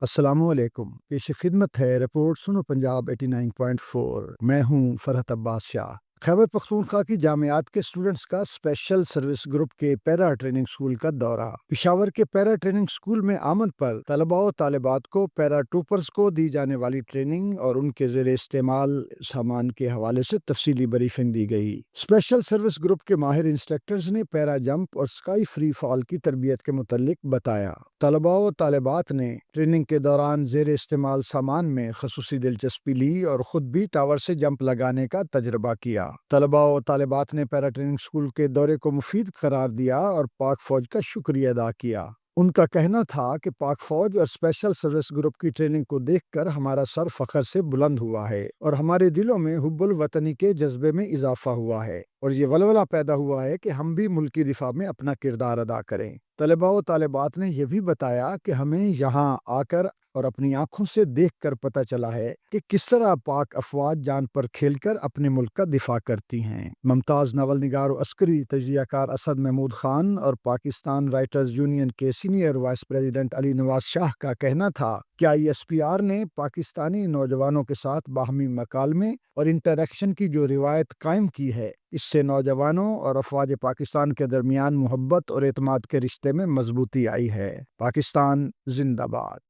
السلام علیکم، پیش خدمت ہے رپورٹ سنو پنجاب 89.4۔ میں ہوں فرحت عباس شاہ۔ خیبر پختونخوا کی جامعات کے اسٹوڈنٹس کا اسپیشل سروس گروپ کے پیرا ٹریننگ اسکول کا دورہ۔ پشاور کے پیرا ٹریننگ اسکول میں آمد پر طلباء و طالبات کو پیرا ٹروپرز کو دی جانے والی ٹریننگ اور ان کے زیر استعمال سامان کے حوالے سے تفصیلی بریفنگ دی گئی۔ اسپیشل سروس گروپ کے ماہر انسٹرکٹرز نے پیرا جمپ اور اسکائی فری فال کی تربیت کے متعلق بتایا۔ طلباء و طالبات نے ٹریننگ کے دوران زیر استعمال سامان میں خصوصی دلچسپی لی اور خود بھی ٹاور سے جمپ لگانے کا تجربہ کیا۔ طلباء و طالبات نے پیرا ٹریننگ اسکول کے دورے کو مفید قرار دیا اور پاک فوج کا شکریہ ادا کیا۔ ان کا کہنا تھا کہ پاک فوج اور اسپیشل سروس گروپ کی ٹریننگ کو دیکھ کر ہمارا سر فخر سے بلند ہوا ہے اور ہمارے دلوں میں حب الوطنی کے جذبے میں اضافہ ہوا ہے اور یہ ولولہ پیدا ہوا ہے کہ ہم بھی ملکی دفاع میں اپنا کردار ادا کریں۔ طلباء و طالبات نے یہ بھی بتایا کہ ہمیں یہاں آ کر اور اپنی آنکھوں سے دیکھ کر پتہ چلا ہے کہ کس طرح پاک افواج جان پر کھیل کر اپنے ملک کا دفاع کرتی ہیں۔ ممتاز ناول نگار و عسکری تجزیہ کار اسد محمود خان اور پاکستان رائٹرز یونین کے senior vice president Ali Nawaz شاہ کا کہنا تھا کہ ISPR نے پاکستانی نوجوانوں کے ساتھ باہمی مکالمے اور انٹریکشن کی جو روایت قائم کی ہے، اس سے نوجوانوں اور افواج پاکستان کے درمیان محبت اور اعتماد کے رشتے میں مضبوطی آئی ہے۔ پاکستان زندہ باد۔